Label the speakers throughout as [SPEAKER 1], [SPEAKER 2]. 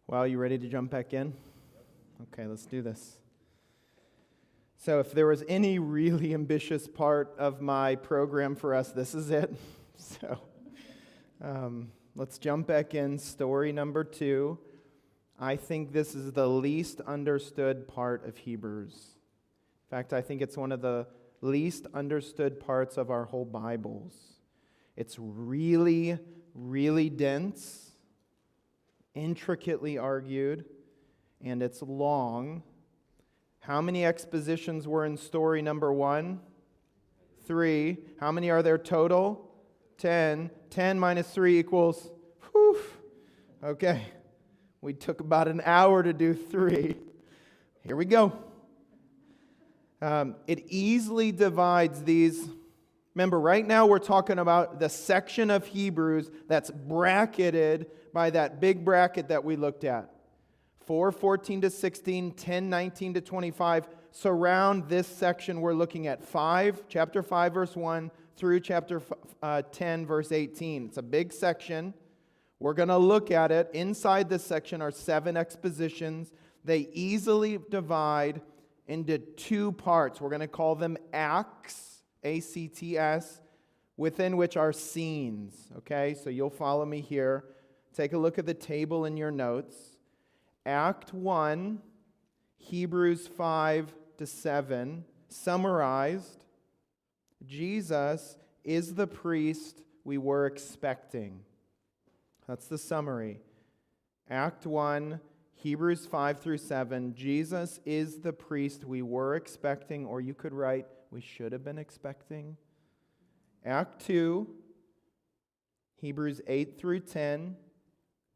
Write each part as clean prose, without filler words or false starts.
[SPEAKER 1] Well, you ready to jump back in? Okay, let's do this. So if there was any really ambitious part of my program for us, this is it. So let's jump back in. Story number 2. I think this is the least understood part of Hebrews. In fact, I think it's one of the least understood parts of our whole Bibles. It's really, really dense, intricately argued, and it's long. How many expositions were in story number 1? 3. How many are there total? 10. 10 minus 3 equals, whew. Okay. We took about an hour to do 3. Here we go. It easily divides these. Remember, right now we're talking about the section of Hebrews that's bracketed by that big bracket that we looked at. 4:14 to 16, 10:19 to 25. Surround this section we're looking at. Chapter 5, verse 1 through chapter 10, verse 18. It's a big section. We're going to look at it. Inside this section are 7 expositions. They easily divide into 2 parts. We're going to call them acts, A-C-T-S, within which are scenes. Okay, so you'll follow me here. Take a look at the table in your notes. Act 1, Hebrews 5 to 7, summarized. Jesus is the priest we were expecting. That's the summary. Act 1, Hebrews 5 through 7, Jesus is the priest we were expecting, or you could write, we should have been expecting. Act 2, Hebrews 8 through 10,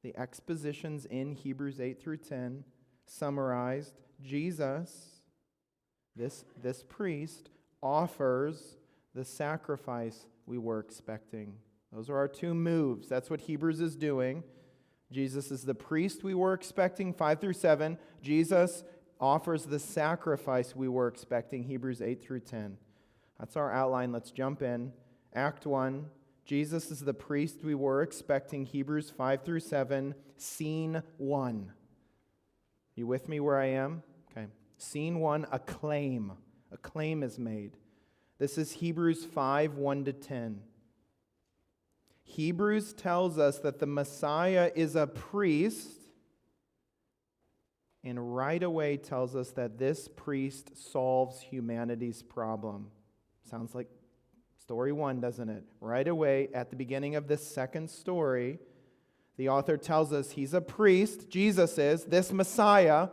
[SPEAKER 1] the expositions in Hebrews 8 through 10, summarized. Jesus, this priest, offers the sacrifice we were expecting. Those are our 2 moves. That's what Hebrews is doing. Jesus is the priest we were expecting, 5 through 7. Jesus offers the sacrifice we were expecting, Hebrews 8 through 10. That's our outline. Let's jump in. Act 1, Jesus is the priest we were expecting, Hebrews 5 through 7, scene 1. You with me where I am? Okay. Scene 1, a claim. A claim is made. This is Hebrews 5, 1 to 10. Hebrews tells us that the Messiah is a priest, and right away tells us that this priest solves humanity's problem. Sounds like story 1, doesn't it? Right away, at the beginning of this second story, the author tells us he's a priest, Jesus is, this Messiah,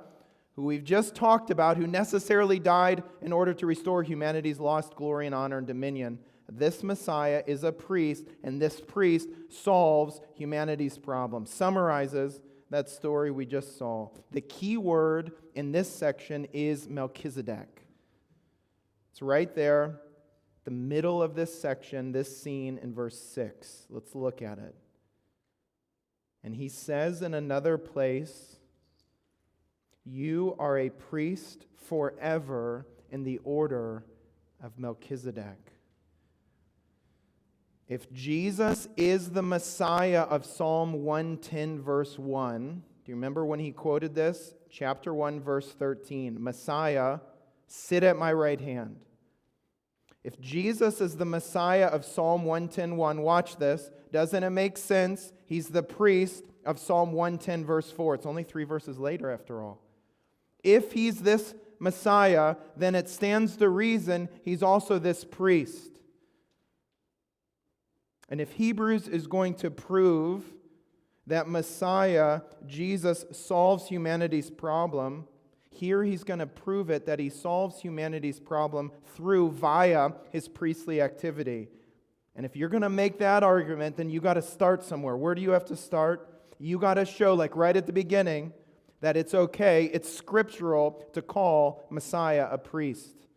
[SPEAKER 1] who we've just talked about, who necessarily died in order to restore humanity's lost glory and honor and dominion. This Messiah is a priest, and this priest solves humanity's problem. Summarizes that story we just saw. The key word in this section is Melchizedek. It's right there, the middle of this section, this scene in verse 6. Let's look at it. And he says in another place, "You are a priest forever in the order of Melchizedek." If Jesus is the Messiah of Psalm 110, verse 1, do you remember when he quoted this? Chapter 1, verse 13, Messiah, sit at my right hand. If Jesus is the Messiah of Psalm 110:1, watch this. Doesn't it make sense? He's the priest of Psalm 110, verse 4. It's only 3 verses later, after all. If he's this Messiah, then it stands to reason he's also this priest. And if Hebrews is going to prove that Messiah, Jesus, solves humanity's problem, here he's going to prove it that he solves humanity's problem via his priestly activity. And if you're going to make that argument, then you got to start somewhere. Where do you have to start? You got to show, like right at the beginning, that it's okay, it's scriptural to call Messiah a priest.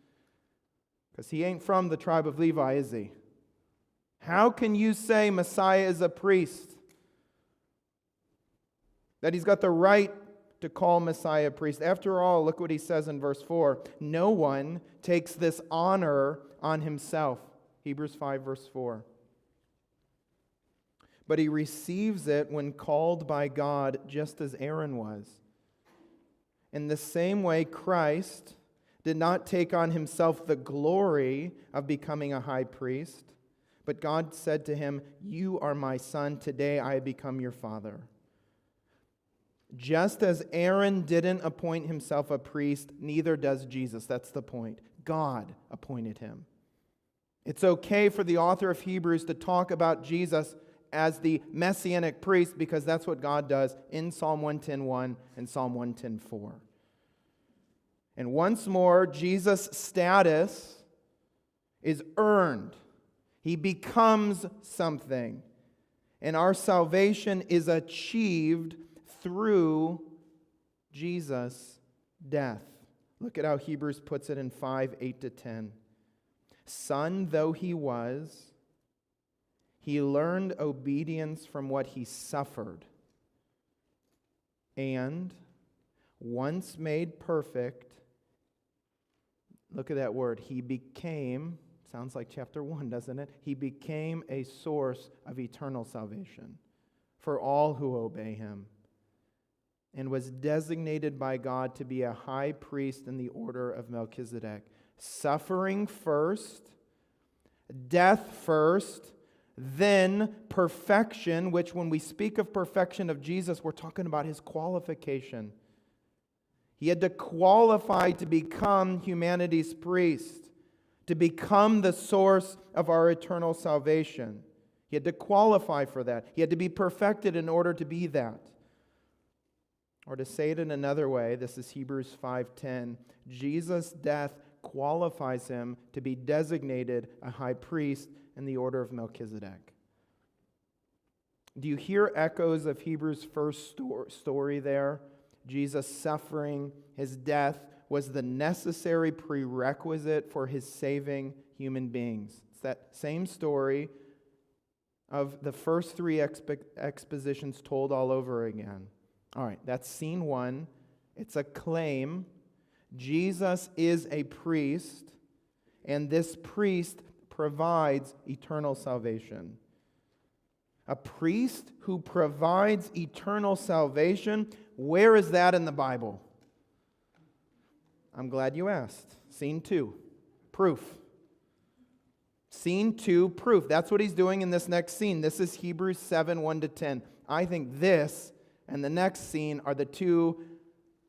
[SPEAKER 1] Because he ain't from the tribe of Levi, is he? How can you say Messiah is a priest? That he's got the right to call Messiah a priest. After all, look what he says in verse 4. No one takes this honor on himself. Hebrews 5, verse 4. but he receives it when called by God, just as Aaron was. In the same way, Christ did not take on himself the glory of becoming a high priest, but God said to him, "You are my son, today I have become your father." Just as Aaron didn't appoint himself a priest, neither does Jesus. That's the point. God appointed him. It's okay for the author of Hebrews to talk about Jesus as the messianic priest because that's what God does in Psalm 110:1 and Psalm 110:4. And once more, Jesus' status is earned. He becomes something. And our salvation is achieved through Jesus' death. Look at how Hebrews puts it in 5:8-10. Son though he was, he learned obedience from what he suffered. And once made perfect, look at that word, he became, sounds like chapter 1, doesn't it? He became a source of eternal salvation for all who obey him, and was designated by God to be a high priest in the order of Melchizedek. Suffering first, death first, then perfection, which when we speak of perfection of Jesus, we're talking about his qualification. He had to qualify to become humanity's priest, to become the source of our eternal salvation. He had to qualify for that. He had to be perfected in order to be that. Or to say it in another way, this is Hebrews 5:10, Jesus' death qualifies him to be designated a high priest in the order of Melchizedek. Do you hear echoes of Hebrews' first story there? Jesus' suffering, his death, was the necessary prerequisite for his saving human beings. It's that same story of the first three expositions told all over again. All right, that's scene one. It's a claim. Jesus is a priest, and this priest provides eternal salvation. A priest who provides eternal salvation, where is that in the Bible? I'm glad you asked. Scene 2, proof. Scene 2, proof. That's what he's doing in this next scene. This is Hebrews 7, 1-10. I think this and the next scene are the two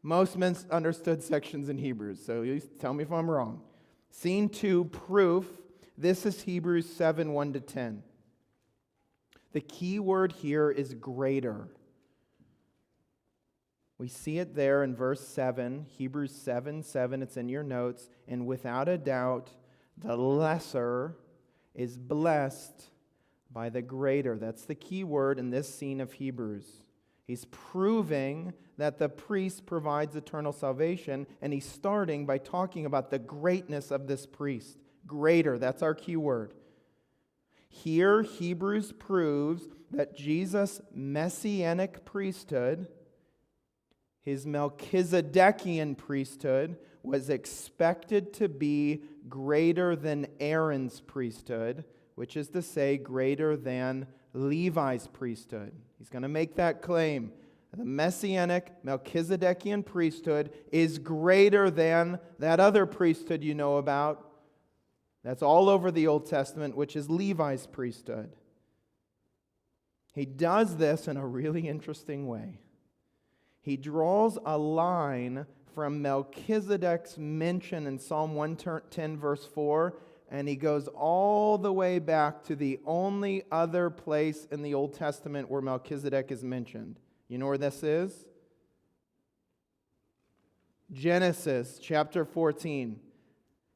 [SPEAKER 1] most misunderstood sections in Hebrews. So you tell me if I'm wrong. Scene 2, proof. This is Hebrews 7, 1-10. The key word here is greater. We see it there in verse 7, Hebrews 7:7. It's in your notes. And without a doubt, the lesser is blessed by the greater. That's the key word in this scene of Hebrews. He's proving that the priest provides eternal salvation, and he's starting by talking about the greatness of this priest. Greater, that's our key word. Here, Hebrews proves that Jesus' messianic priesthood, his Melchizedekian priesthood, was expected to be greater than Aaron's priesthood, which is to say, greater than Levi's priesthood. He's going to make that claim. The Messianic Melchizedekian priesthood is greater than that other priesthood you know about. That's all over the Old Testament, which is Levi's priesthood. He does this in a really interesting way. He draws a line from Melchizedek's mention in Psalm 110, verse 4, and he goes all the way back to the only other place in the Old Testament where Melchizedek is mentioned. You know where this is? Genesis chapter 14.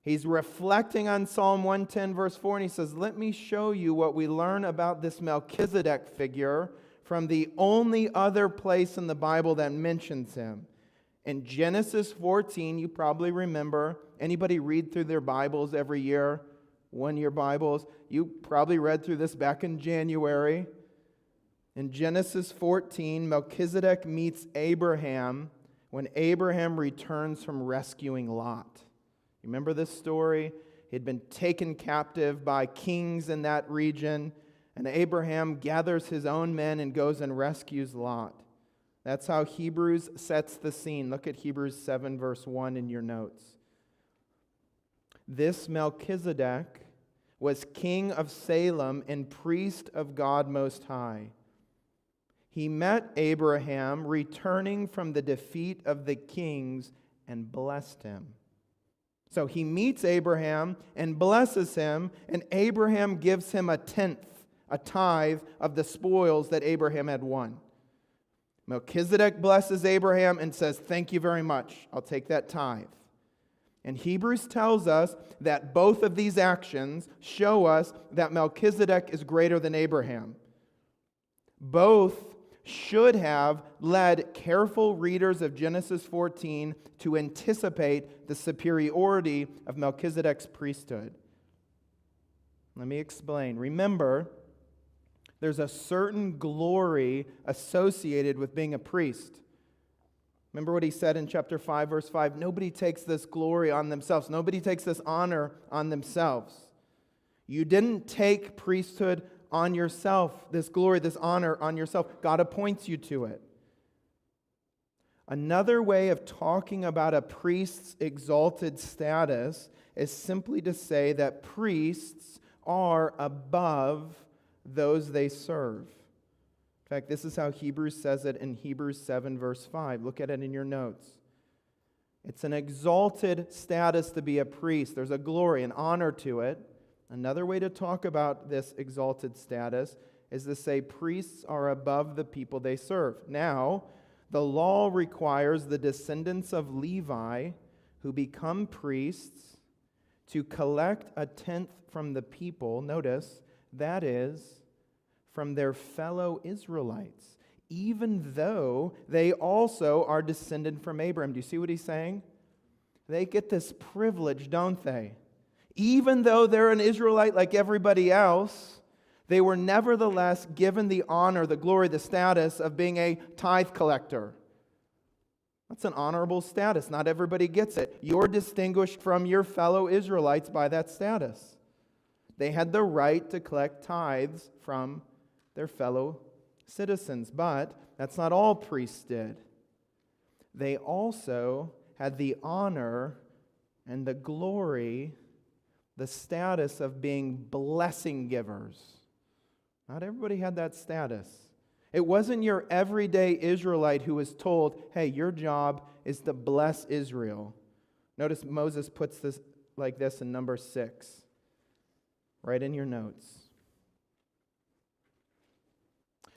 [SPEAKER 1] He's reflecting on Psalm 110, verse 4, and he says, let me show you what we learn about this Melchizedek figure from the only other place in the Bible that mentions him. In Genesis 14, you probably remember, anybody read through their Bibles every year, one-year Bibles? You probably read through this back in January. In Genesis 14, Melchizedek meets Abraham when Abraham returns from rescuing Lot. You remember this story? He had been taken captive by kings in that region, And Abraham gathers his own men and goes and rescues Lot. That's how Hebrews sets the scene. Look at Hebrews 7, verse 1 in your notes. This Melchizedek was king of Salem and priest of God Most High. He met Abraham returning from the defeat of the kings and blessed him. So he meets Abraham and blesses him, and Abraham gives him a tenth, a tithe of the spoils that Abraham had won. Melchizedek blesses Abraham and says, "Thank you very much. I'll take that tithe." And Hebrews tells us that both of these actions show us that Melchizedek is greater than Abraham. Both should have led careful readers of Genesis 14 to anticipate the superiority of Melchizedek's priesthood. Let me explain. Remember, there's a certain glory associated with being a priest. Remember what he said in chapter 5, verse 5? Nobody takes this glory on themselves. Nobody takes this honor on themselves. You didn't take priesthood on yourself, this glory, this honor on yourself. God appoints you to it. Another way of talking about a priest's exalted status is simply to say that priests are above those they serve. In fact, this is how Hebrews says it in Hebrews 7, verse 5. Look at it in your notes. It's an exalted status to be a priest. There's a glory, an honor to it. Another way to talk about this exalted status is to say priests are above the people they serve. Now, the law requires the descendants of Levi who become priests to collect a tenth from the people. Notice, that is, from their fellow Israelites, even though they also are descended from Abraham. Do you see what he's saying? They get this privilege, don't they? Even though they're an Israelite like everybody else, they were nevertheless given the honor, the glory, the status of being a tithe collector. That's an honorable status. Not everybody gets it. You're distinguished from your fellow Israelites by that status. They had the right to collect tithes from their fellow citizens, but that's not all priests did. They also had the honor and the glory, the status of being blessing givers. Not everybody had that status. It wasn't your everyday Israelite who was told, hey, your job is to bless Israel. Notice Moses puts this like this in number 6. Right in your notes.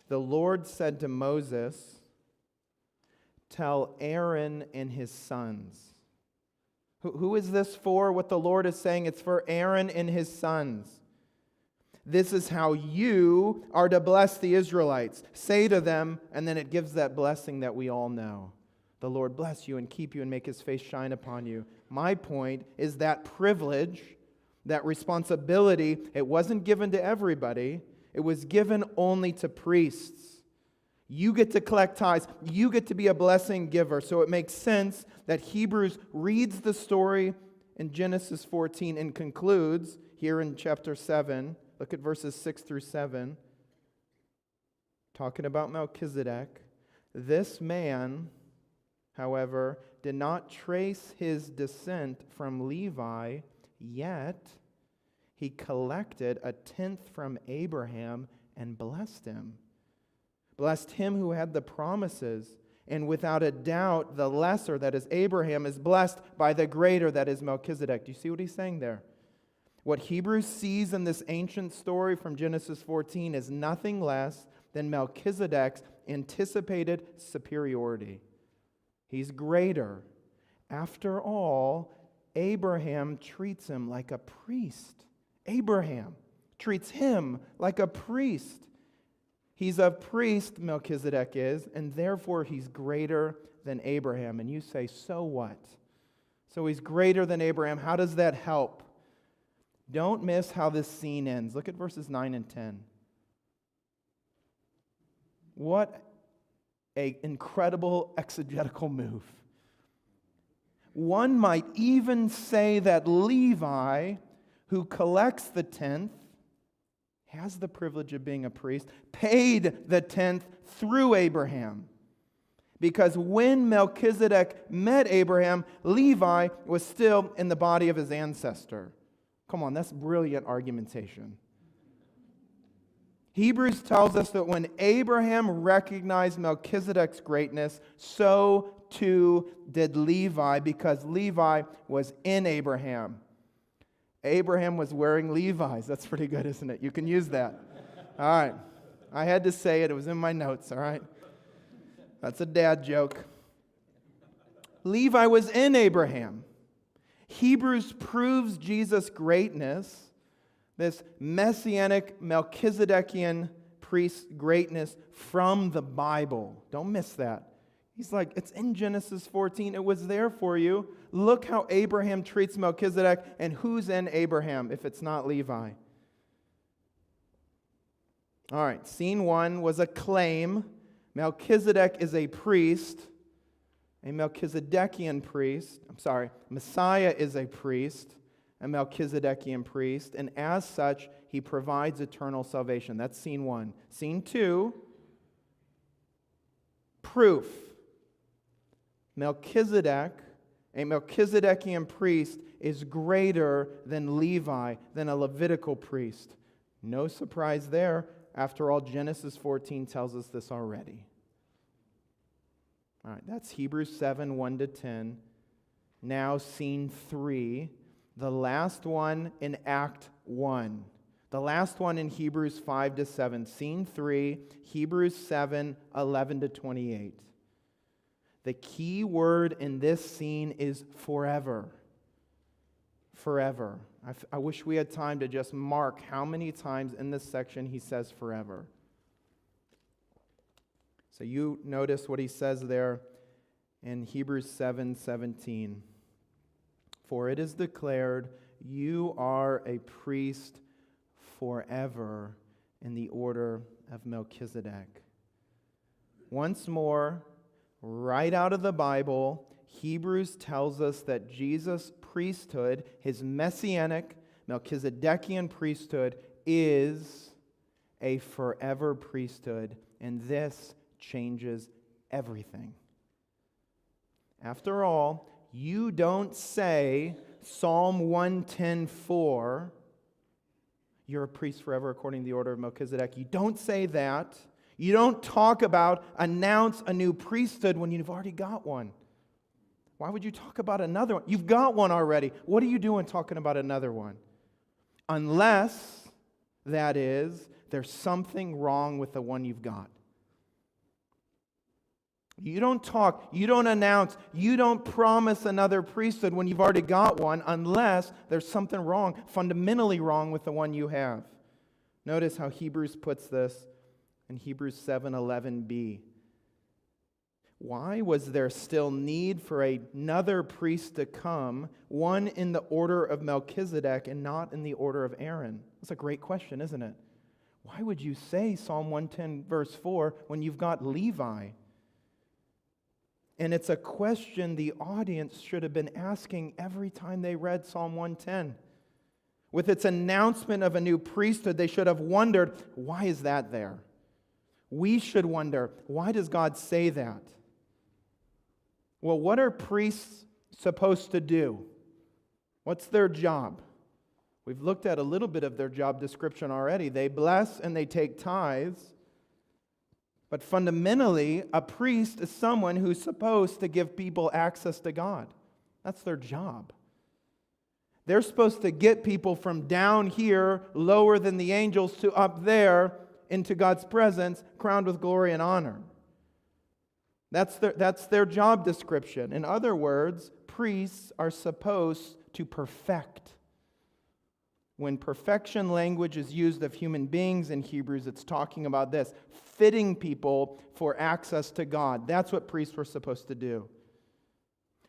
[SPEAKER 1] The Lord said to Moses, tell Aaron and his sons. Who is this for? What the Lord is saying, it's for Aaron and his sons. This is how you are to bless the Israelites. Say to them, and then it gives that blessing that we all know. The Lord bless you and keep you and make his face shine upon you. My point is that privilege, that responsibility, it wasn't given to everybody. It was given only to priests. You get to collect tithes. You get to be a blessing giver. So it makes sense that Hebrews reads the story in Genesis 14 and concludes here in chapter 7. Look at verses 6 through 7. Talking about Melchizedek. This man, however, did not trace his descent from Levi, yet he collected a tenth from Abraham and blessed him. Blessed him who had the promises. And without a doubt, the lesser, that is Abraham, is blessed by the greater, that is Melchizedek. Do you see what he's saying there? What Hebrews sees in this ancient story from Genesis 14 is nothing less than Melchizedek's anticipated superiority. He's greater. After all, Abraham treats him like a priest. Abraham treats him like a priest. He's a priest, Melchizedek is, and therefore he's greater than Abraham. And you say, so what? So he's greater than Abraham. How does that help? Don't miss how this scene ends. Look at verses 9 and 10. What an incredible exegetical move. One might even say that Levi, who collects the tenth, has the privilege of being a priest, paid the 10th through Abraham. Because when Melchizedek met Abraham, Levi was still in the body of his ancestor. Come on, that's brilliant argumentation. Hebrews tells us that when Abraham recognized Melchizedek's greatness, so too did Levi, because Levi was in Abraham. Abraham was wearing Levi's. That's pretty good, isn't it? You can use that. All right. I had to say it. It was in my notes, all right? That's a dad joke. Levi was in Abraham. Hebrews proves Jesus' greatness, this messianic Melchizedekian priest greatness from the Bible. Don't miss that. He's like, it's in Genesis 14. It was there for you. Look how Abraham treats Melchizedek, and who's in Abraham if it's not Levi? All right, scene one was a claim. Melchizedek is a priest, a Melchizedekian priest. Messiah is a priest, a Melchizedekian priest, and as such, he provides eternal salvation. That's scene one. Scene two, proof. Melchizedek, a Melchizedekian priest, is greater than Levi, than a Levitical priest. No surprise there. After all, Genesis 14 tells us this already. All right, that's Hebrews 7, 1 to 10. Now, scene 3, the last one in Act 1. The last one in Hebrews 5 to 7. Scene 3, Hebrews 7, 11 to 28. The key word in this scene is forever. Forever. I wish we had time to just mark how many times in this section he says forever. So you notice what he says there in Hebrews 7:17. For it is declared, you are a priest forever in the order of Melchizedek. Once more, right out of the Bible, Hebrews tells us that Jesus' priesthood, his messianic Melchizedekian priesthood, is a forever priesthood, and this changes everything. After all, you don't say Psalm 110:4, you're a priest forever according to the order of Melchizedek. You don't say that. You don't talk about announce a new priesthood when you've already got one. Why would you talk about another one? You've got one already. What are you doing talking about another one? Unless, that is, there's something wrong with the one you've got. You don't talk, you don't announce, you don't promise another priesthood when you've already got one unless there's something wrong, fundamentally wrong with the one you have. Notice how Hebrews puts this in Hebrews 7:11b. Why was there still need for another priest to come, one in the order of Melchizedek and not in the order of Aaron? That's a great question, isn't it? Why would you say Psalm 110 verse 4 when you've got Levi? And it's a question the audience should have been asking every time they read Psalm 110. With its announcement of a new priesthood, they should have wondered, why is that there? We should wonder, why does God say that? Well, what are priests supposed to do? What's their job? We've looked at a little bit of their job description already. They bless and they take tithes. But fundamentally, a priest is someone who's supposed to give people access to God. That's their job. They're supposed to get people from down here, lower than the angels, to up there into God's presence, crowned with glory and honor. That's their job description. In other words, priests are supposed to perfect. When perfection language is used of human beings in Hebrews, it's talking about this, fitting people for access to God. That's what priests were supposed to do.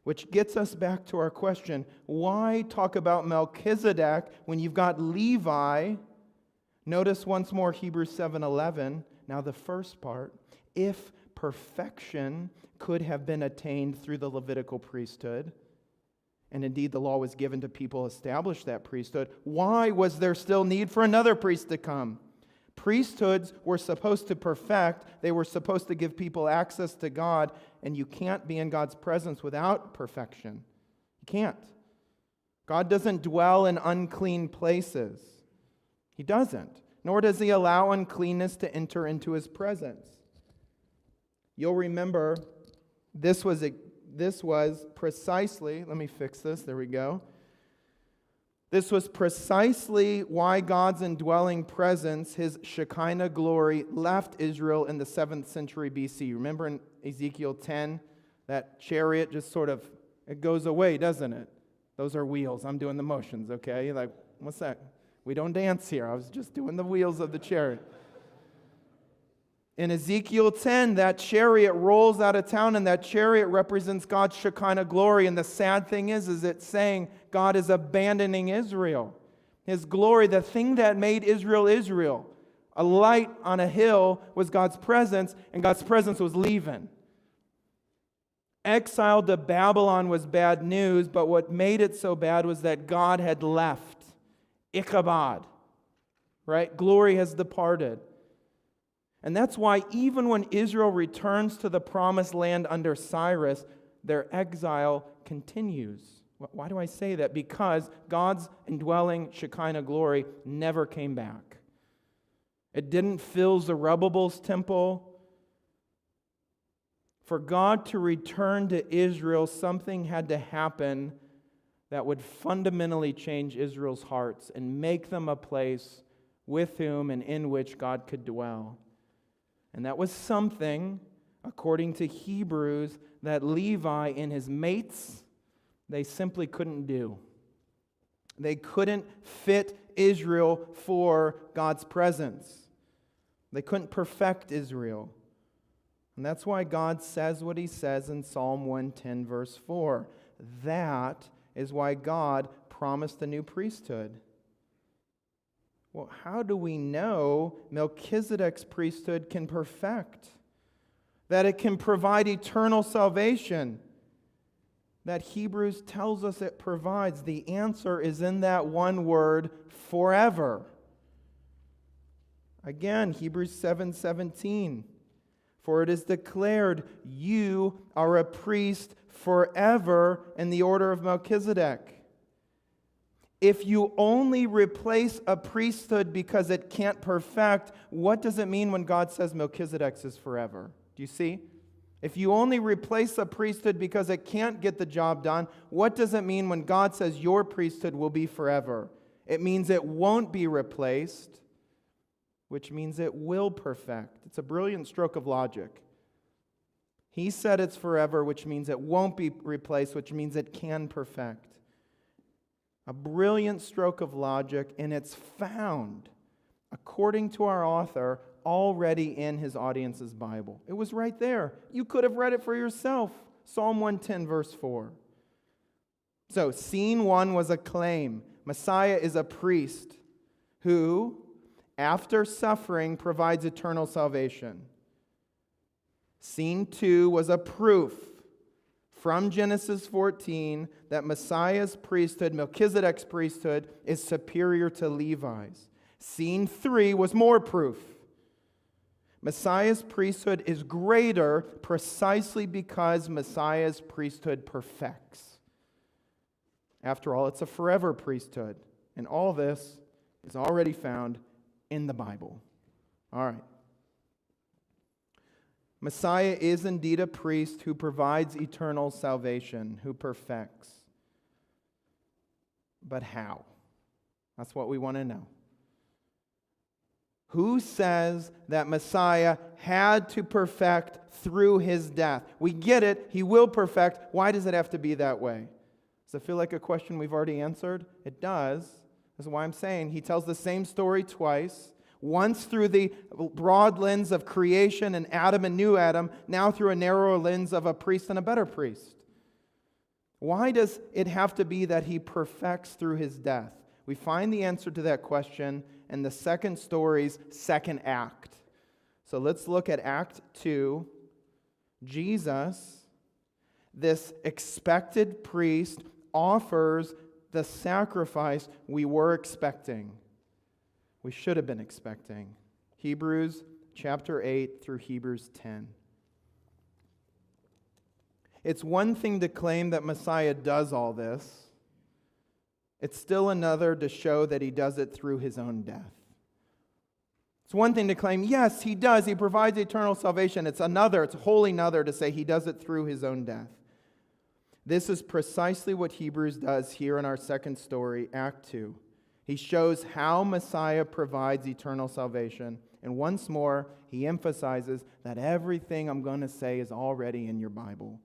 [SPEAKER 1] Which gets us back to our question, why talk about Melchizedek when you've got Levi? Notice once more Hebrews 7:11. Now the first part, if perfection could have been attained through the Levitical priesthood, and indeed the law was given to people to establish that priesthood, why was there still need for another priest to come? Priesthoods were supposed to perfect. They were supposed to give people access to God, and you can't be in God's presence without perfection. You can't. God doesn't dwell in unclean places. He doesn't. Nor does He allow uncleanness to enter into His presence. You'll remember this was precisely, let me fix this, there we go. This was precisely why God's indwelling presence, His Shekinah glory, left Israel in the 7th century BC. Remember in Ezekiel 10, that chariot just sort of, it goes away, doesn't it? Those are wheels. I'm doing the motions, okay? You're like, what's that? We don't dance here. I was just doing the wheels of the chariot. In Ezekiel 10, that chariot rolls out of town, and that chariot represents God's Shekinah glory. And the sad thing is it's saying God is abandoning Israel. His glory, the thing that made Israel, Israel. A light on a hill was God's presence, and God's presence was leaving. Exile to Babylon was bad news, but what made it so bad was that God had left. Ichabod, right? Glory has departed. And that's why even when Israel returns to the promised land under Cyrus, their exile continues. Why do I say that? Because God's indwelling Shekinah glory never came back. It didn't fill Zerubbabel's temple. For God to return to Israel, something had to happen that would fundamentally change Israel's hearts and make them a place with whom and in which God could dwell. And that was something, according to Hebrews, that Levi and his mates, they simply couldn't do. They couldn't fit Israel for God's presence. They couldn't perfect Israel. And that's why God says what He says in Psalm 110, verse 4. That is why God promised a new priesthood. Well, how do we know Melchizedek's priesthood can perfect? That it can provide eternal salvation? That Hebrews tells us it provides. The answer is in that one word, forever. Again, Hebrews 7:17. For it is declared, you are a priest forever in the order of Melchizedek. If you only replace a priesthood because it can't perfect, what does it mean when God says Melchizedek's is forever? Do you see? If you only replace a priesthood because it can't get the job done, what does it mean when God says your priesthood will be forever? It means it won't be replaced, which means it will perfect. It's a brilliant stroke of logic. He said it's forever, which means it won't be replaced, which means it can perfect. A brilliant stroke of logic, and it's found, according to our author, already in his audience's Bible. It was right there. You could have read it for yourself. Psalm 110, verse 4. So, scene one was a claim. Messiah is a priest who, after suffering, provides eternal salvation. Scene two was a proof from Genesis 14 that Messiah's priesthood, Melchizedek's priesthood, is superior to Levi's. Scene 3 was more proof. Messiah's priesthood is greater precisely because Messiah's priesthood perfects. After all, it's a forever priesthood. And all this is already found in the Bible. All right. Messiah is indeed a priest who provides eternal salvation, who perfects. But how? That's what we want to know. Who says that Messiah had to perfect through his death? We get it. He will perfect. Why does it have to be that way? Does it feel like a question we've already answered? It does. That's why I'm saying he tells the same story twice. Once through the broad lens of creation and Adam and new Adam, now through a narrower lens of a priest and a better priest. Why does it have to be that he perfects through his death? We find the answer to that question in the second story's second act. So let's look at Act 2. Jesus, this expected priest, offers the sacrifice we were expecting. We should have been expecting. Hebrews chapter 8 through Hebrews 10. It's one thing to claim that Messiah does all this. It's still another to show that he does it through his own death. It's one thing to claim, yes, he does. He provides eternal salvation. It's a wholly another to say he does it through his own death. This is precisely what Hebrews does here in our second story, Act 2. He shows how Messiah provides eternal salvation. And once more, he emphasizes that everything I'm going to say is already in your Bible.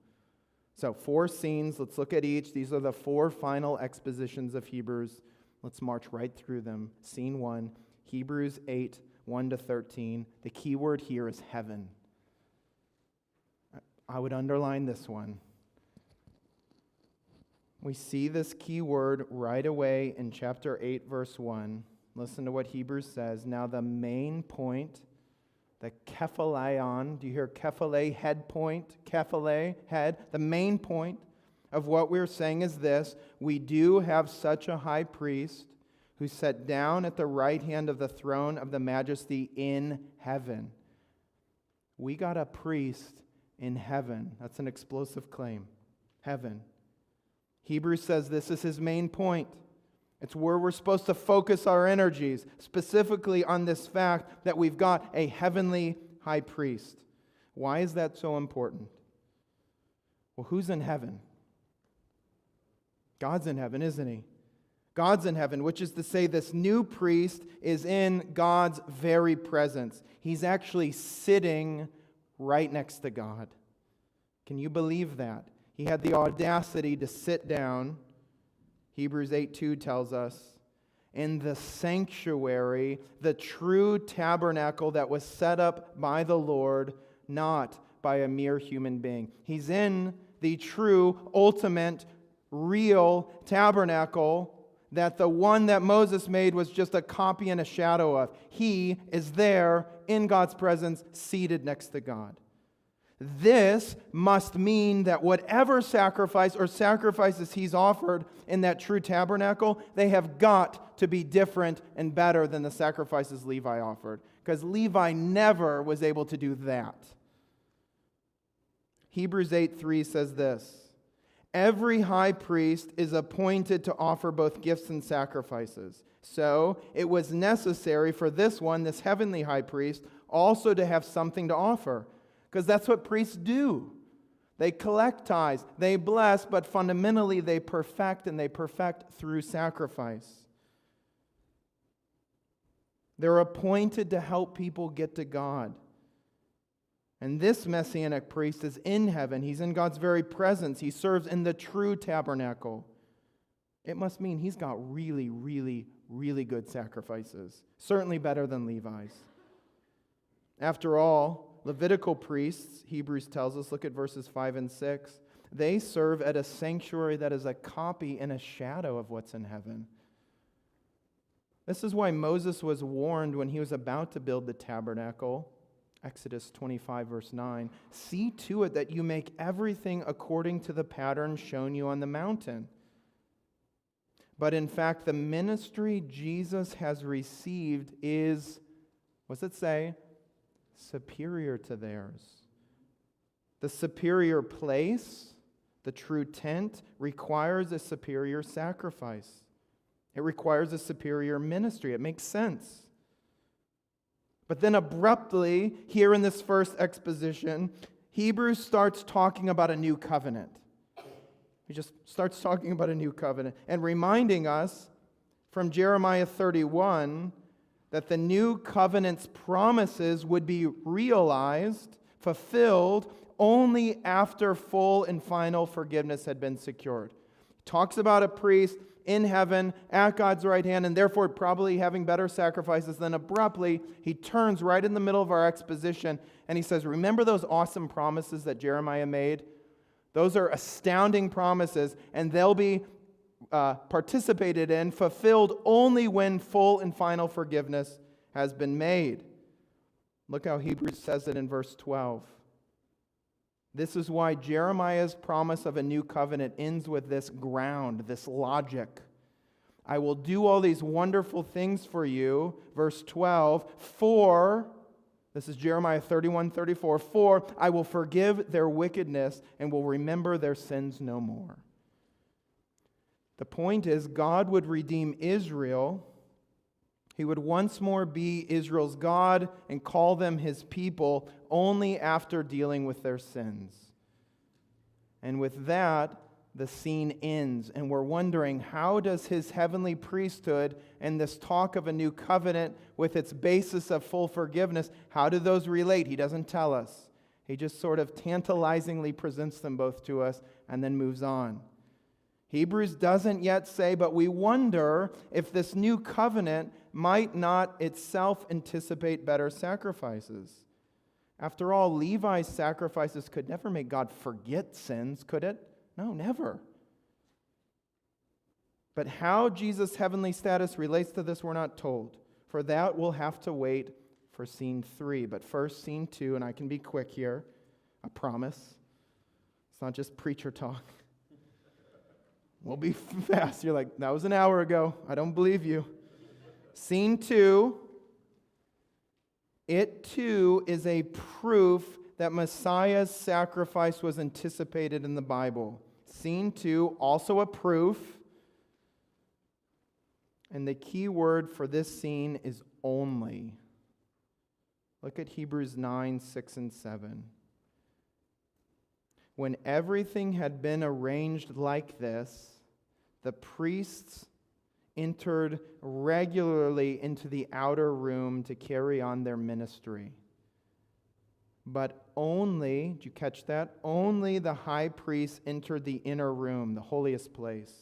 [SPEAKER 1] So 4 scenes, let's look at each. These are the 4 final expositions of Hebrews. Let's march right through them. Scene 1, Hebrews 8, 1 to 13. The key word here is heaven. I would underline this one. We see this key word right away in chapter 8, verse 1. Listen to what Hebrews says. Now the main point, the kephaleon, do you hear kephale, head point? Kephale, head. The main point of what we're saying is this. We do have such a high priest who sat down at the right hand of the throne of the majesty in heaven. We got a priest in heaven. That's an explosive claim. Heaven. Hebrews says this is his main point. It's where we're supposed to focus our energies, specifically on this fact that we've got a heavenly high priest. Why is that so important? Well, who's in heaven? God's in heaven, isn't he? God's in heaven, which is to say this new priest is in God's very presence. He's actually sitting right next to God. Can you believe that? He had the audacity to sit down. Hebrews 8:2 tells us, in the sanctuary, the true tabernacle that was set up by the Lord, not by a mere human being. He's in the true, ultimate, real tabernacle that the one that Moses made was just a copy and a shadow of. He is there in God's presence, seated next to God. This must mean that whatever sacrifice or sacrifices he's offered in that true tabernacle, they have got to be different and better than the sacrifices Levi offered. Because Levi never was able to do that. Hebrews 8:3 says this, every high priest is appointed to offer both gifts and sacrifices. So it was necessary for this one, this heavenly high priest, also to have something to offer. Because that's what priests do. They collect tithes, they bless, but fundamentally they perfect, and they perfect through sacrifice. They're appointed to help people get to God. And this messianic priest is in heaven. He's in God's very presence. He serves in the true tabernacle. It must mean he's got really, really, really good sacrifices. Certainly better than Levi's. After all, Levitical priests, Hebrews tells us, look at verses 5 and 6, they serve at a sanctuary that is a copy and a shadow of what's in heaven. This is why Moses was warned when he was about to build the tabernacle. Exodus 25, verse 9, see to it that you make everything according to the pattern shown you on the mountain. But in fact, the ministry Jesus has received is, what's it say? Superior to theirs. The superior place, the true tent, requires a superior sacrifice. It requires a superior ministry. It makes sense. But then abruptly, here in this first exposition, Hebrews starts talking about a new covenant. He just starts talking about a new covenant and reminding us from Jeremiah 31 that the new covenant's promises would be realized, fulfilled, only after full and final forgiveness had been secured. He talks about a priest in heaven at God's right hand, and therefore probably having better sacrifices. Then abruptly, he turns right in the middle of our exposition, and he says, remember those awesome promises that Jeremiah made? Those are astounding promises, and they'll be participated in, fulfilled only when full and final forgiveness has been made. Look how Hebrews says it in verse 12. This is why Jeremiah's promise of a new covenant ends with this ground, this logic. I will do all these wonderful things for you. Verse 12, for, this is Jeremiah 31:34, for I will forgive their wickedness and will remember their sins no more. The point is, God would redeem Israel. He would once more be Israel's God and call them His people only after dealing with their sins. And with that, the scene ends, and we're wondering, how does His heavenly priesthood and this talk of a new covenant with its basis of full forgiveness, how do those relate? He doesn't tell us. He just sort of tantalizingly presents them both to us and then moves on. Hebrews doesn't yet say, but we wonder if this new covenant might not itself anticipate better sacrifices. After all, Levi's sacrifices could never make God forget sins, could it? No, never. But how Jesus' heavenly status relates to this, we're not told. For that, we'll have to wait for scene 3. But first, scene 2, and I can be quick here. I promise. It's not just preacher talk. We'll be fast. You're like, that was an hour ago. I don't believe you. Scene 2. It too is a proof that Messiah's sacrifice was anticipated in the Bible. Scene 2, also a proof. And the key word for this scene is only. Look at Hebrews 9, 6, and 7. When everything had been arranged like this, the priests entered regularly into the outer room to carry on their ministry. But only, did you catch that? Only the high priest entered the inner room, the holiest place.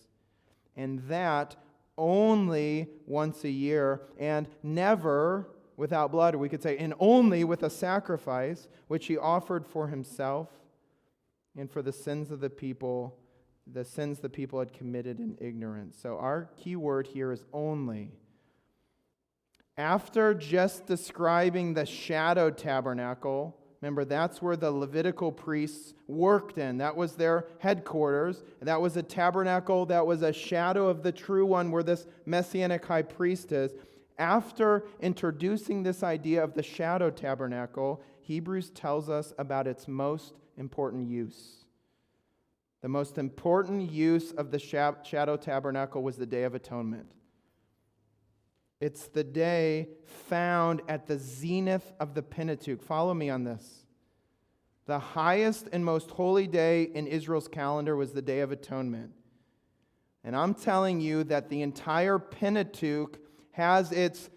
[SPEAKER 1] And that only once a year, and never without blood, or we could say, and only with a sacrifice, which he offered for himself and for the sins of the people had committed in ignorance. So our key word here is only. After just describing the shadow tabernacle, remember that's where the Levitical priests worked in. That was their headquarters. That was a tabernacle that was a shadow of the true one where this Messianic high priest is. After introducing this idea of the shadow tabernacle, Hebrews tells us about its most important use. The most important use of the shadow tabernacle was the Day of Atonement. It's the day found at the zenith of the Pentateuch. Follow me on this. The highest and most holy day in Israel's calendar was the Day of Atonement. And I'm telling you that the entire Pentateuch has its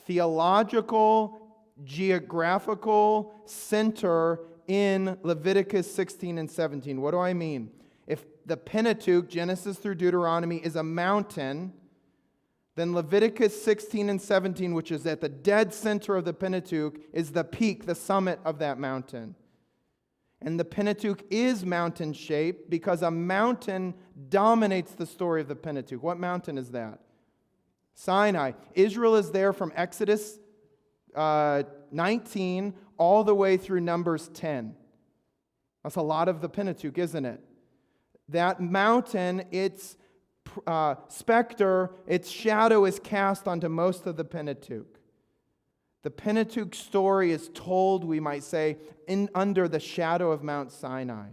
[SPEAKER 1] theological, geographical center in Leviticus 16 and 17. What do I mean? If the Pentateuch, Genesis through Deuteronomy, is a mountain, then Leviticus 16 and 17, which is at the dead center of the Pentateuch, is the peak, the summit of that mountain. And the Pentateuch is mountain-shaped because a mountain dominates the story of the Pentateuch. What mountain is that? Sinai. Israel is there from Exodus 19 all the way through Numbers 10. That's a lot of the Pentateuch, isn't it? That mountain, its specter, its shadow is cast onto most of the Pentateuch. The Pentateuch story is told, we might say, under the shadow of Mount Sinai.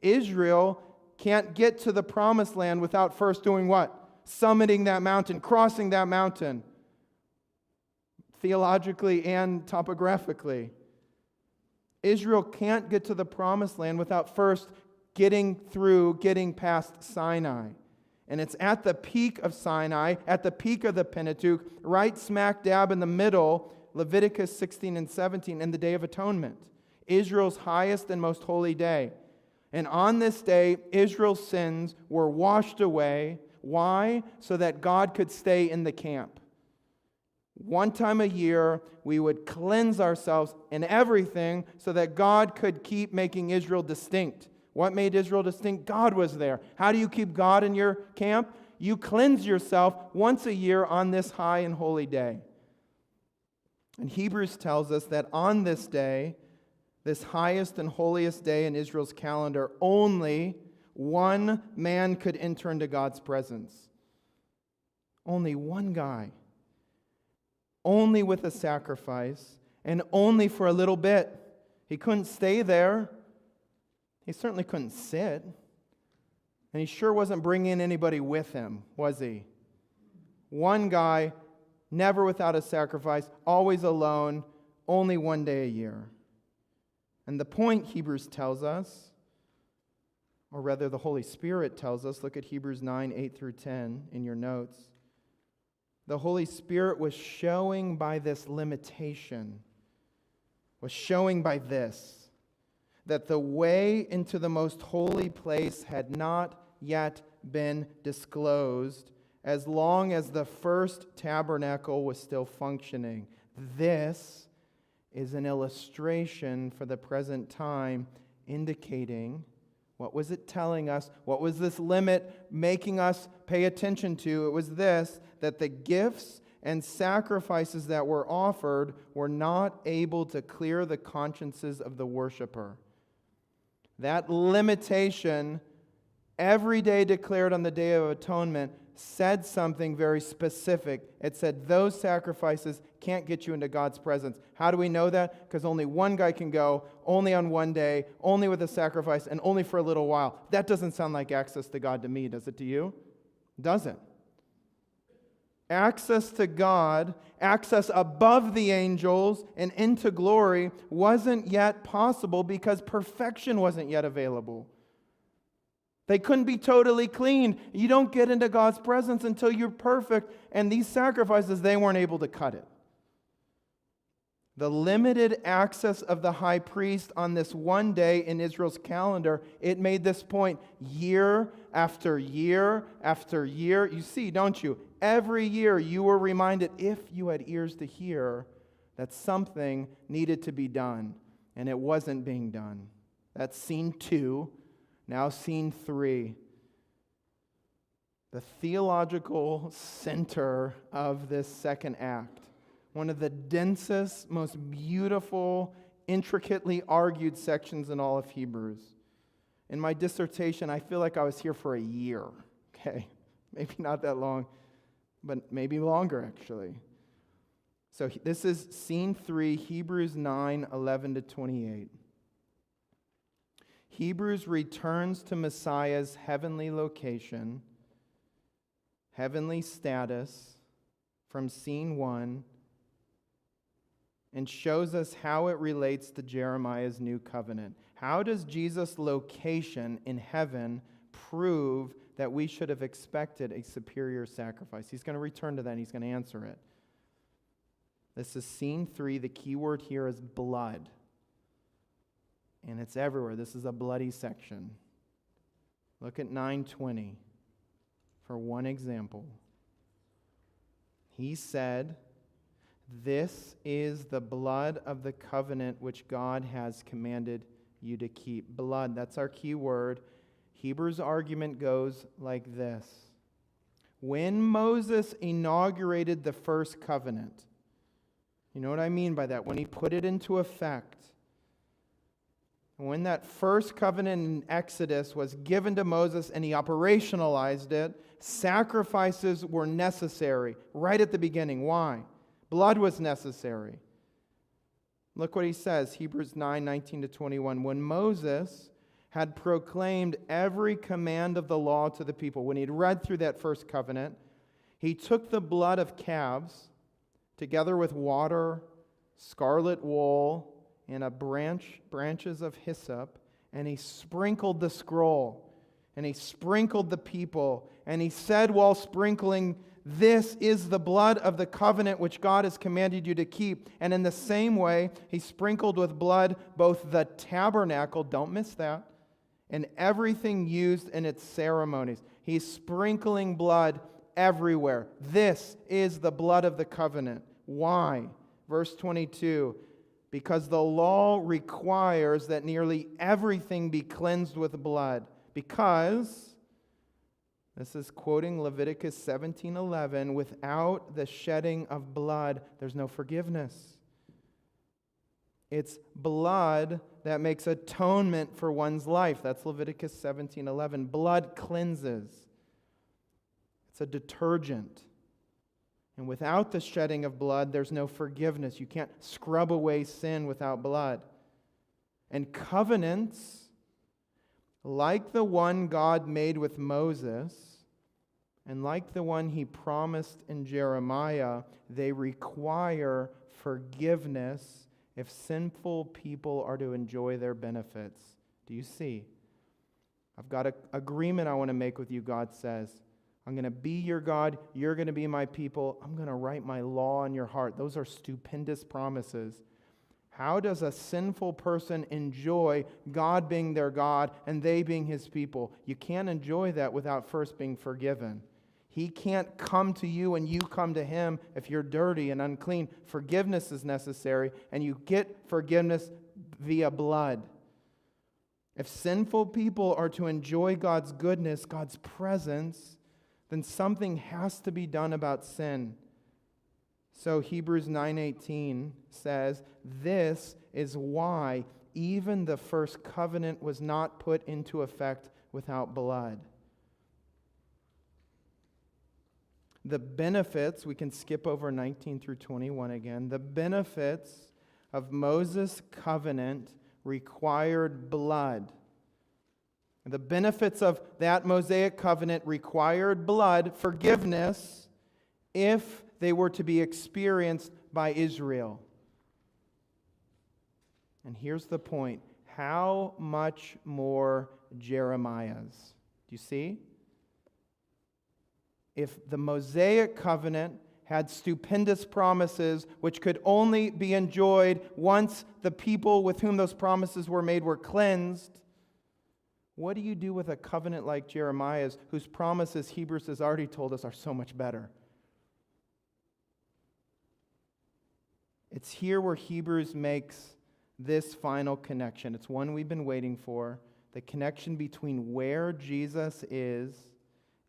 [SPEAKER 1] Israel can't get to the promised land without first doing what? Summiting that mountain, crossing that mountain, theologically and topographically. Israel can't get to the promised land without first getting past Sinai. And it's at the peak of Sinai, at the peak of the Pentateuch, right smack dab in the middle, Leviticus 16 and 17, and the Day of Atonement, Israel's highest and most holy day. And on this day, Israel's sins were washed away. Why? So that God could stay in the camp. One time a year, we would cleanse ourselves in everything so that God could keep making Israel distinct. What made Israel distinct? God was there. How do you keep God in your camp? You cleanse yourself once a year on this high and holy day. And Hebrews tells us that on this day, this highest and holiest day in Israel's calendar, only one man could enter into God's presence. Only one guy. Only with a sacrifice, and only for a little bit. He couldn't stay there. He certainly couldn't sit. And he sure wasn't bringing anybody with him, was he? One guy, never without a sacrifice, always alone, only one day a year. And the point Hebrews tells us, or rather the Holy Spirit tells us, look at Hebrews 9, 8 through 10 in your notes. The Holy Spirit was showing by this limitation, was showing by this, that the way into the most holy place had not yet been disclosed as long as the first tabernacle was still functioning. This is an illustration for the present time, indicating, what was it telling us? What was this limit making us pay attention to? It was this, that the gifts and sacrifices that were offered were not able to clear the consciences of the worshiper. That limitation, every day declared on the Day of Atonement, said something very specific. It said those sacrifices can't get you into God's presence. How do we know that? Because only one guy can go, only on one day, only with a sacrifice, and only for a little while. That doesn't sound like access to God to me, does it to you? It doesn't. Access to God, access above the angels and into glory wasn't yet possible because perfection wasn't yet available. They couldn't be totally clean. You don't get into God's presence until you're perfect. And these sacrifices, they weren't able to cut it. The limited access of the high priest on this one day in Israel's calendar, it made this point year after year after year. You see, don't you? Every year you were reminded, if you had ears to hear, that something needed to be done. And it wasn't being done. That's scene 2. Now scene 3. The theological center of this second act. One of the densest, most beautiful, intricately argued sections in all of Hebrews. In my dissertation, I feel like I was here for a year. Okay, maybe not that long, but maybe longer actually. So this is scene 3, Hebrews 9, 11 to 28. Hebrews returns to Messiah's heavenly location, heavenly status from scene 1, and shows us how it relates to Jeremiah's new covenant. How does Jesus' location in heaven prove that we should have expected a superior sacrifice? He's going to return to that and he's going to answer it. This is scene 3. The key word here is blood. And it's everywhere. This is a bloody section. Look at 9:20 for one example. He said, "This is the blood of the covenant which God has commanded you to keep." Blood, that's our key word. Hebrews' argument goes like this. When Moses inaugurated the first covenant, you know what I mean by that? When he put it into effect, when that first covenant in Exodus was given to Moses and he operationalized it, sacrifices were necessary right at the beginning. Why? Blood was necessary. Look what he says, Hebrews 9, 19 to 21. When Moses had proclaimed every command of the law to the people, when he'd read through that first covenant, he took the blood of calves together with water, scarlet wool, and branches of hyssop, and he sprinkled the scroll, and he sprinkled the people, and he said while sprinkling, "This is the blood of the covenant which God has commanded you to keep." And in the same way, he sprinkled with blood both the tabernacle, don't miss that, and everything used in its ceremonies. He's sprinkling blood everywhere. This is the blood of the covenant. Why? Verse 22. Because the law requires that nearly everything be cleansed with blood. Because, this is quoting Leviticus 17:11, without the shedding of blood, there's no forgiveness. It's blood that makes atonement for one's life. That's Leviticus 17:11. Blood cleanses. It's a detergent. And without the shedding of blood, there's no forgiveness. You can't scrub away sin without blood. And covenants, like the one God made with Moses, and like the one he promised in Jeremiah, they require forgiveness if sinful people are to enjoy their benefits. Do you see? I've got an agreement I want to make with you, God says. I'm going to be your God. You're going to be my people. I'm going to write my law in your heart. Those are stupendous promises. How does a sinful person enjoy God being their God and they being his people? You can't enjoy that without first being forgiven. He can't come to you and you come to him if you're dirty and unclean. Forgiveness is necessary, and you get forgiveness via blood. If sinful people are to enjoy God's goodness, God's presence, then something has to be done about sin. So Hebrews 9:18 says, this is why even the first covenant was not put into effect without blood. The benefits, we can skip over 19 through 21 again. The benefits of Moses' covenant required blood. The benefits of that Mosaic covenant required blood, forgiveness, if they were to be experienced by Israel. And here's the point. How much more Jeremiah's? Do you see? If the Mosaic covenant had stupendous promises which could only be enjoyed once the people with whom those promises were made were cleansed, what do you do with a covenant like Jeremiah's, whose promises Hebrews has already told us are so much better? It's here where Hebrews makes this final connection. It's one we've been waiting for. The connection between where Jesus is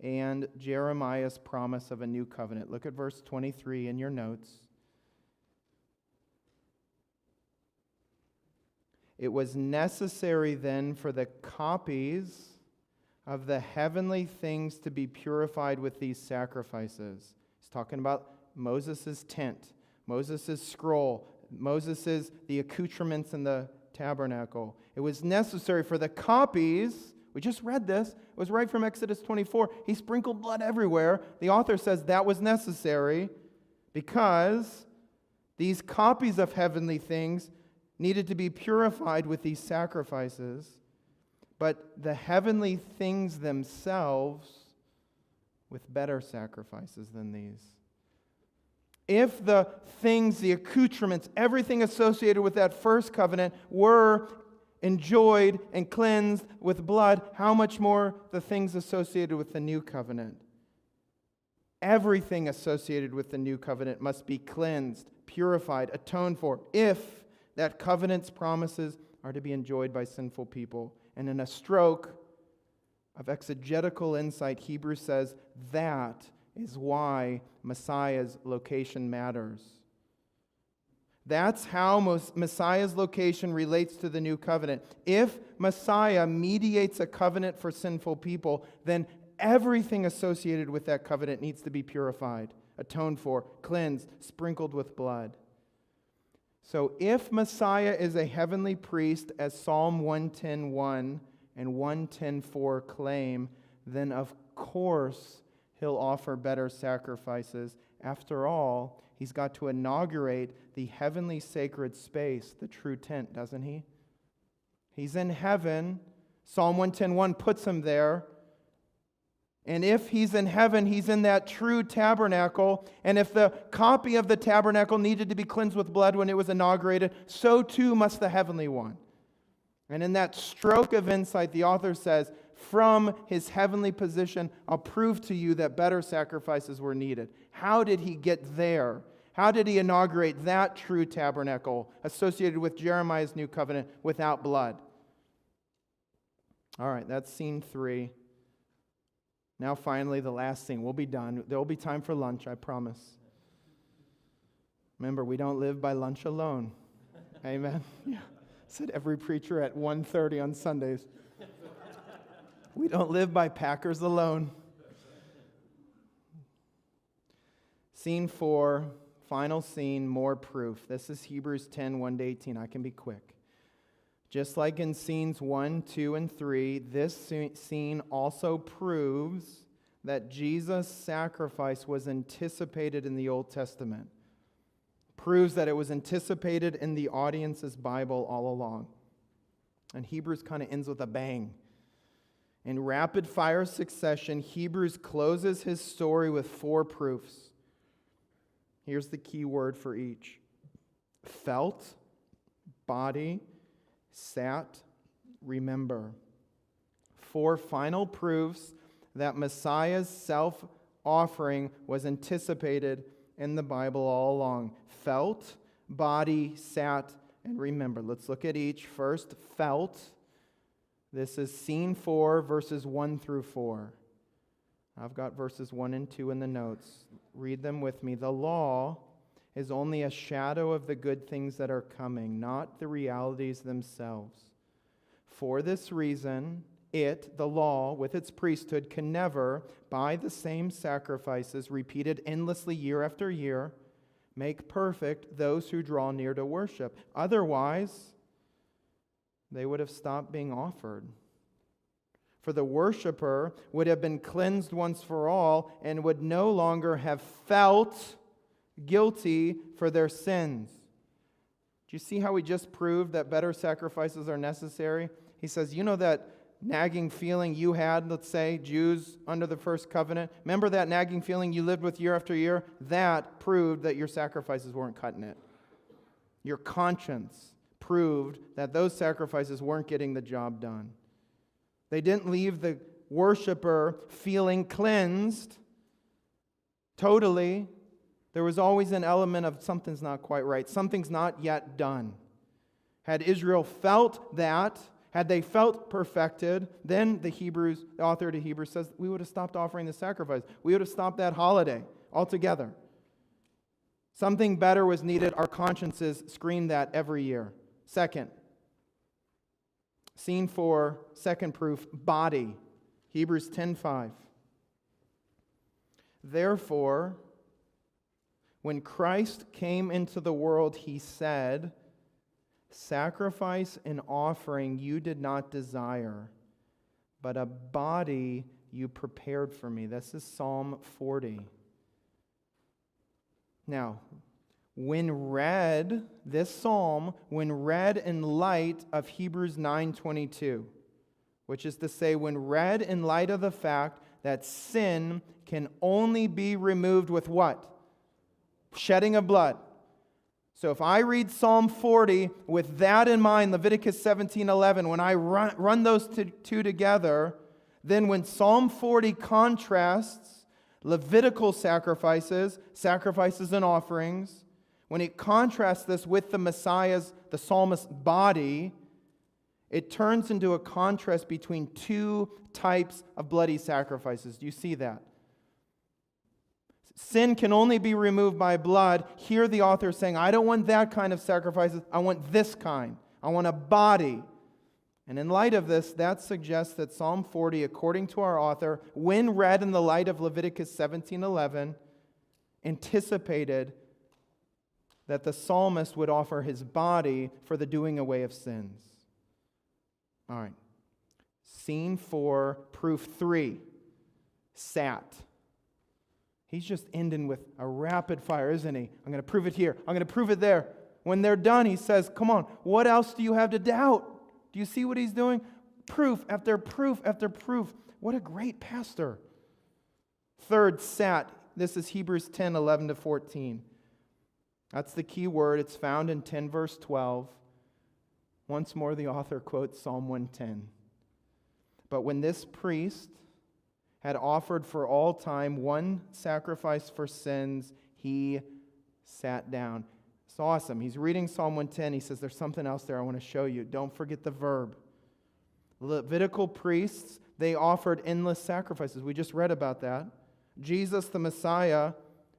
[SPEAKER 1] and Jeremiah's promise of a new covenant. Look at verse 23 in your notes. It was necessary then for the copies of the heavenly things to be purified with these sacrifices. He's talking about Moses' tent, Moses' scroll, the accoutrements in the tabernacle. It was necessary for the copies. We just read this. It was right from Exodus 24. He sprinkled blood everywhere. The author says that was necessary because these copies of heavenly things needed to be purified with these sacrifices. But the heavenly things themselves with better sacrifices than these. If the things, the accoutrements, everything associated with that first covenant were enjoyed and cleansed with blood, how much more the things associated with the new covenant? Everything associated with the new covenant must be cleansed, purified, atoned for, if that covenant's promises are to be enjoyed by sinful people. And in a stroke of exegetical insight, Hebrews says that is why Messiah's location matters. That's how Messiah's location relates to the new covenant. If Messiah mediates a covenant for sinful people, then everything associated with that covenant needs to be purified, atoned for, cleansed, sprinkled with blood. So if Messiah is a heavenly priest, as Psalm 110:1 and 110:4 claim, then of course he'll offer better sacrifices. After all, he's got to inaugurate the heavenly sacred space, the true tent, doesn't he? He's in heaven. Psalm 110:1 puts him there. And if he's in heaven, he's in that true tabernacle. And if the copy of the tabernacle needed to be cleansed with blood when it was inaugurated, so too must the heavenly one. And in that stroke of insight, the author says, from his heavenly position, I'll prove to you that better sacrifices were needed. How did he get there? How did he inaugurate that true tabernacle associated with Jeremiah's new covenant without blood? All right, that's scene 3. Now finally, the last scene. We'll be done. There will be time for lunch, I promise. Remember, we don't live by lunch alone. Amen? Yeah. Said every preacher at 1:30 on Sundays. We don't live by Packers alone. Scene 4, final scene, more proof. This is Hebrews 10, 1-18. I can be quick. Just like in scenes 1, 2, and 3, this scene also proves that Jesus' sacrifice was anticipated in the Old Testament. Proves that it was anticipated in the audience's Bible all along. And Hebrews kind of ends with a bang. In rapid-fire succession, Hebrews closes his story with 4 proofs. Here's the key word for each. Felt, body, sat, remember. 4 final proofs that Messiah's self-offering was anticipated in the Bible all along. Felt, body, sat, and remember. Let's look at each. First, felt. This is scene 4, verses 1 through 4. I've got verses 1 and 2 in the notes. Read them with me. The law is only a shadow of the good things that are coming, not the realities themselves. For this reason, the law, with its priesthood, can never, by the same sacrifices repeated endlessly year after year, make perfect those who draw near to worship. Otherwise, they would have stopped being offered. For the worshiper would have been cleansed once for all and would no longer have felt guilty for their sins. Do you see how we just proved that better sacrifices are necessary? He says, you know that nagging feeling you had, let's say, Jews under the first covenant? Remember that nagging feeling you lived with year after year? That proved that your sacrifices weren't cutting it. Your conscience proved that those sacrifices weren't getting the job done. They didn't leave the worshiper feeling cleansed totally. There was always an element of something's not quite right. Something's not yet done. Had Israel felt that, had they felt perfected, then the author to Hebrews says, we would have stopped offering the sacrifice. We would have stopped that holiday altogether. Something better was needed. Our consciences scream that every year. Second, scene 4, second proof, body. Hebrews 10:5. Therefore, when Christ came into the world, he said, sacrifice and offering you did not desire, but a body you prepared for me. This is Psalm 40. Now, this psalm, when read in light of Hebrews 9:22, which is to say, when read in light of the fact that sin can only be removed with what? Shedding of blood. So if I read Psalm 40 with that in mind, Leviticus 17:11, when I run those two together, then when Psalm 40 contrasts Levitical sacrifices and offerings, when it contrasts this with the Messiah's, the psalmist's body, it turns into a contrast between 2 types of bloody sacrifices. Do you see that? Sin can only be removed by blood. Here the author is saying, I don't want that kind of sacrifices. I want this kind. I want a body. And in light of this, that suggests that Psalm 40, according to our author, when read in the light of Leviticus 17:11, anticipated that the psalmist would offer his body for the doing away of sins. All right. Scene 4, proof 3, sat. He's just ending with a rapid fire, isn't he? I'm going to prove it here. I'm going to prove it there. When they're done, he says, come on, what else do you have to doubt? Do you see what he's doing? Proof after proof after proof. What a great pastor. Third, sat. This is Hebrews 10:11-14. That's the key word. It's found in 10 verse 12. Once more, the author quotes Psalm 110. But when this priest had offered for all time one sacrifice for sins, he sat down. It's awesome. He's reading Psalm 110. He says, there's something else there I want to show you. Don't forget the verb. Levitical priests, they offered endless sacrifices. We just read about that. Jesus, the Messiah,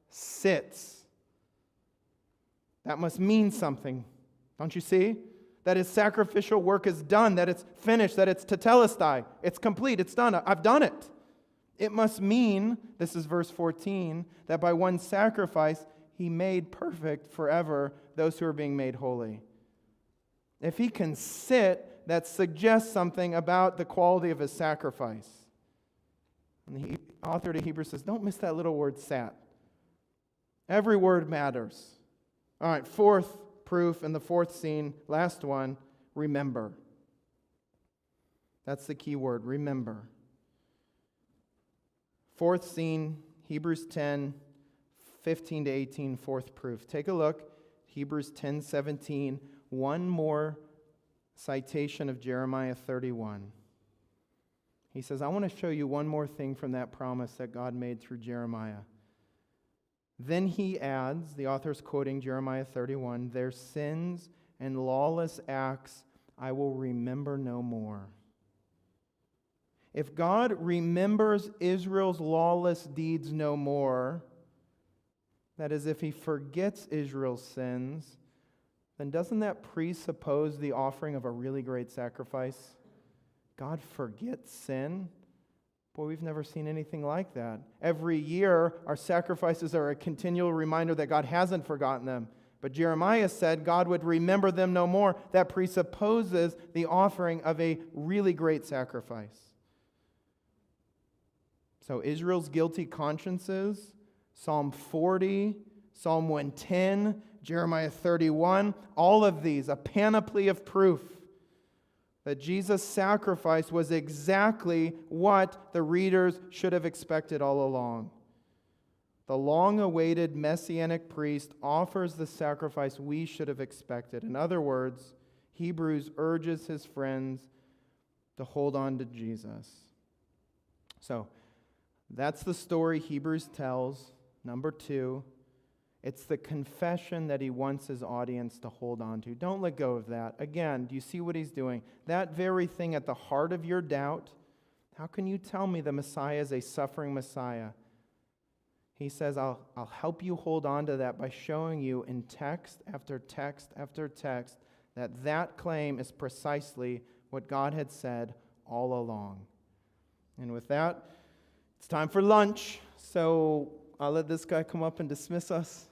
[SPEAKER 1] sits. That must mean something. Don't you see? That his sacrificial work is done, that it's finished, that it's tetelestai. It's complete, it's done. I've done it. It must mean, this is verse 14, that by one sacrifice he made perfect forever those who are being made holy. If he can sit, that suggests something about the quality of his sacrifice. And the author to Hebrews says, don't miss that little word sat. Every word matters. All right, fourth proof and the fourth scene, last one, remember. That's the key word, remember. Fourth scene, Hebrews 10, 15 to 18, fourth proof. Take a look, Hebrews 10, 17, one more citation of Jeremiah 31. He says, I want to show you one more thing from that promise that God made through Jeremiah. Then he adds, the author's quoting Jeremiah 31, their sins and lawless acts I will remember no more. If God remembers Israel's lawless deeds no more, that is, if he forgets Israel's sins, then doesn't that presuppose the offering of a really great sacrifice? God forgets sin? Boy, we've never seen anything like that. Every year, our sacrifices are a continual reminder that God hasn't forgotten them. But Jeremiah said God would remember them no more. That presupposes the offering of a really great sacrifice. So Israel's guilty consciences, Psalm 40, Psalm 110, Jeremiah 31, all of these, a panoply of proof that Jesus' sacrifice was exactly what the readers should have expected all along. The long-awaited Messianic priest offers the sacrifice we should have expected. In other words, Hebrews urges his friends to hold on to Jesus. So, that's the story Hebrews tells. Number 2, it's the confession that he wants his audience to hold on to. Don't let go of that. Again, do you see what he's doing? That very thing at the heart of your doubt. How can you tell me the Messiah is a suffering Messiah? He says, I'll help you hold on to that by showing you in text after text after text that claim is precisely what God had said all along. And with that, it's time for lunch. So I'll let this guy come up and dismiss us.